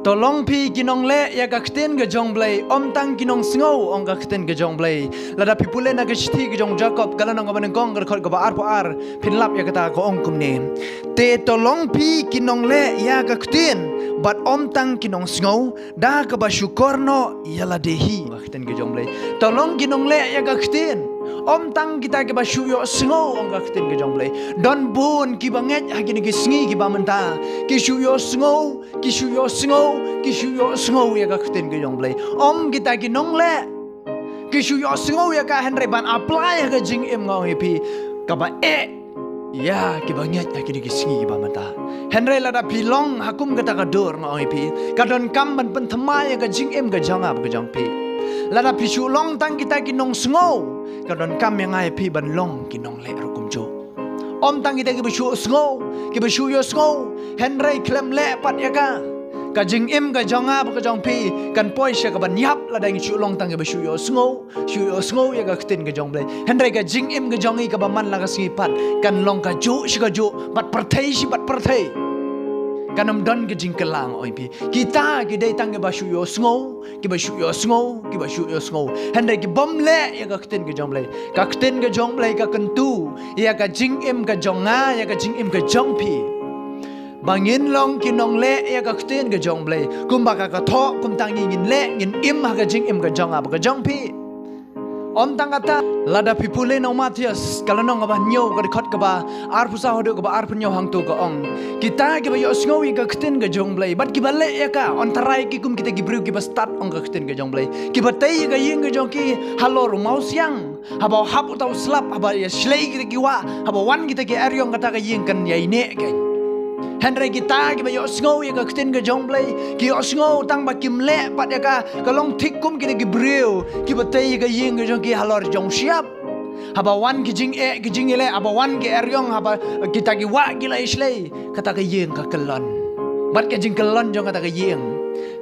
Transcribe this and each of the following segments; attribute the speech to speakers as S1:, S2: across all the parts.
S1: Tolong pi kinong le ya ka kten ga jong blai om tang kinong sngo ong ga kten ga jong blai lada pi pule na ga shthi ga jong Jacob kala nong ban gong ga khot ga ar po ar phin lap ya ka ta ko ong kum ne te tolong pi kinong le ya ka kten bat om tang kinong sngo da ka ba syukorno ya la dehi ga kten ga jong blai tolong kinong le ya ka kten om tang kita ke ba shuyo sngo ong ga kten ga jong blai don bun ki banget ha ki sngi ki ba menta ki shuyo sngo ki shuyo sngo kishuyo sngo ya ka kten ke jong blai om kita ki nong le kishuyo sngo ya ka henry ban apply ka jing em ngau pi ka ba ya ki banget ya ki sngi ba mata henry la da pilong hakum ka ta ka dor ngau pi ka don kam ban pen thama ya ka jing em ka jang ab ka jong pi la da pi shu long tang kita ki nong sngo ka don kam ya ngai pi ban long ki nong le ro kum jo om tang kita ki ba shu sngo ki ba shu yo sngo henry klem le pat ya ka ka jing im ka jonga ba ka jong pi kan poi sha ka ban yap la dang chu long tang ka ba shu yo sngo ya ka ktin ka jong blai henry ka jing im ka jongi ka ba man la ka si pat kan long ka ju shi ka ju bat parthai shi bat parthai kanam don ka jing ka lang oi pi kita ki dei tang ka ba shu yo sngo ki ba shu yo sngo henry ki bom le ya ka ktin ka jong blai ka ktin ka jong blai ka kan tu ya ka jing im ka jonga ya ka jing im ka jong pi bangin long kinong le ya ka kten ga jong blai kum ba ka tho kum tang ngin le ngin im ha ga jing im ga jong ab ga jong pi om tang ata lada pipule no Matias kala nong ba nyo ga khot ka ba ar pusa hodo ka ba ar punyo hang tu ka ong kita ki ba yo sngo ga kten ga jong blai bat ki ba le ya ka on tarai ki kum kita ki bru ki ba start ong ga kten ga jong blai ki ba tai ga ying ga jong ki halo ru mau siang haba hap utau slap haba ya slei ki wa haba wan kita ki aryong kata ga ying kan yai ne ga henry kita ki ba yo sngo ya ka kten ga jong blai ki yo sngo tang ba kim le pat ya ka long thik kum ki breu ki ba tai ga ying ga jong ki halor jong siap haba wan ki jing le haba wan ki eryong haba kita ki wa ki lai slei kata ga ying ka kelon bat ka jing kelon jong kata ga ying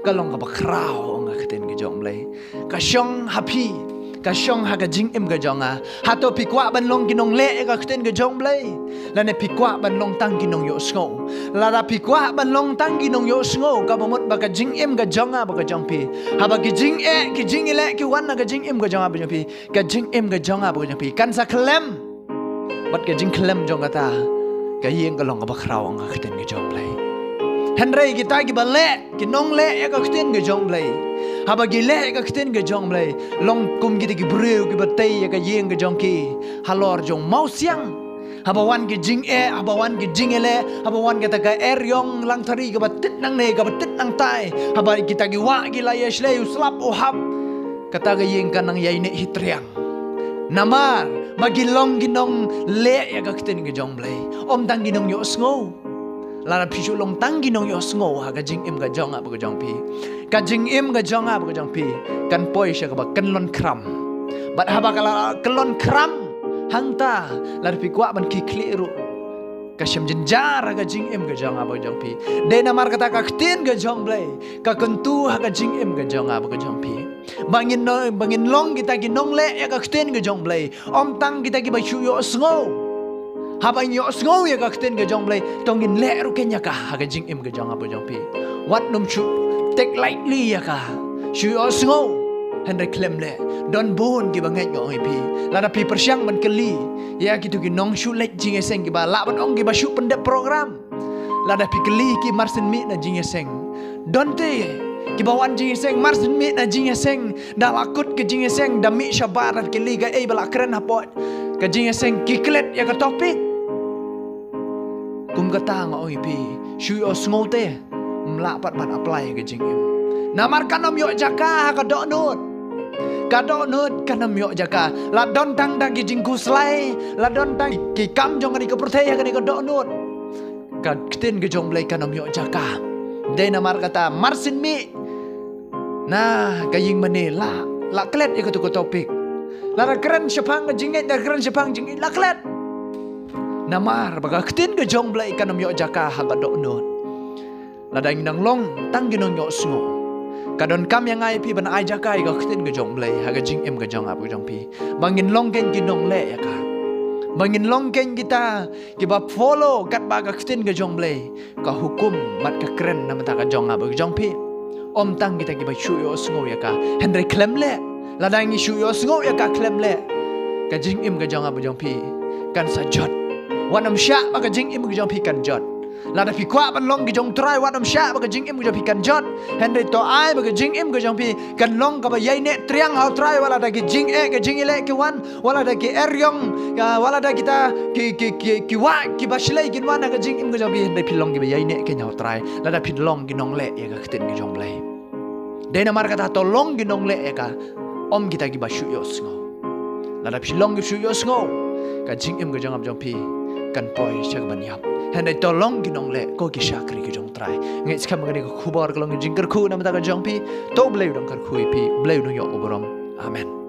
S1: ka long ka ba krao nga kten ga jong blai ka shong happy ka shong ha ga jing im ga jonga ha to pikwa ban long kinong le ga kten ga jong blai la ne pikwa ban long tang kinong yo sngo la da pikwa ban long tang kinong yo sngo ka bomot ba ka jing im ga jonga ba ka jong pi ha ba ki jing le ki wan na ga jing im ga jonga ba jong pi ka jing im ga jonga ba jong pi kan sa klem bat ka jing klem jong ta ka yeng ga long ga ba khrao nga kten ga jong blai henry kita ki ba le kinong le ya ka kten ga jong blai haba gile ka kten ga jong blai long kum gi ki breu ki batei ya ka yeng ga jong ki halor jong mau siang haba wan ki jing haba wan ki jing ele haba wan ka ta ka eryong lang thari ka batit nang ne ka batit nang tai haba kita ki wa gi la yesh le uslap o hab kata ga yeng ka nang yai ne hitriang namar magilong ginong le ya ka kten ga jong blai om dang ginong yo sngo lara pishu long tang ginong yo sngo ha ga jing im ga jong ab ga jong pi ka jing im ga jong ab ga jong pi kan poi sha ka ba kan lon kram bat ha ba kala kelon kram hangta lar pi kwa ban ki kleru ka shem jinjar ga jing im ga jong ab ga jong pi de na mar kata ka ktin ga jong blai ka kentu ha ga jing im ga jong ab ga jong pi bangin long kita ginong le ya ka ktin ga jong blai om tang kita ki ba shu yo sngo haba yo sngo ya ka kten ga jong blai tongin le ru kenya ka ha ga jing im ga jong ab ga jong pi wat num chu take lightly ya ka shu yo sngo henry klem le don bon ki banget yo pi la da pi persyang ban keli ya ki tu ki nong shu lek jing eseng ki ba la ban ong ki ba shu pendek program la da pi keli ki marsen mi na jing eseng don te ki bawan jing eseng marsen mi na jing eseng da lakut ke jing eseng da mi shabar keli ga bala keren hapot ka jing eseng ki klet ya ka topik kum kata nga oi pi shu yo sngo te mla pat ban apply ga jing im namar kanom yo jaka ka do nut kanam yo jaka la don tang dang ki jing ku slai la don tang ki kam jong ni ko prothei ga ni ko do nut ka kten ga jong blai kanom yo jaka de namar kata marsin mi na ka ying mane la klet ya ko topik la keren sepang jing da keren sepang jing la klet namar baga kten ga jong blai kanom yo jaka ha ga do nut la dang nang long tang ginong yo sngo kadon kam yang ai pi ban ai jakai ga kten ga jong blai ha ga jing em ga jong ap ga jong pi bangin long ken ginong le ya ka bangin long ken kita ki ba follow kat ba ga kten ga jong blai ka hukum mat ka keren na mata ka jong ap ga jong pi om tang kita ki ba shu yo sngo ya ka henry klem le la dang ni shu yo sngo ya ka klem le ka jing im ka jong abujong pi kan sa jot wanam sha ba ka jing im ka jong pi kan jot la da pi kwa ban long ki jong try wanam sha ba ka jing im ka jong pi kan jot henry to ai ba ka jing im ka jong pi kan long ka ba yai ne triang how try wala da ki jing e ka jing ile ki wan wala da ki eryong wala da kita ki wa ki ba shlei ki wan ka jing im ka jong pi henry pi long ki ba yai ne ke nyau try la da pi long ki nong le ya ka kten ki jong blai dena mar kata to long ki nong le ya ka om kita ki ba shu yo sngo la da pi long ki shu yo sngo ka jing im ka jong ab jong pi kan poi chak ban yap henai to long ki nong le ko ki shakri ki jong trai ngai skam ngani ko khubor ko long jing kar khu nam ta ka jong pi to bleu dong kar khui pi bleu no yo oborom amen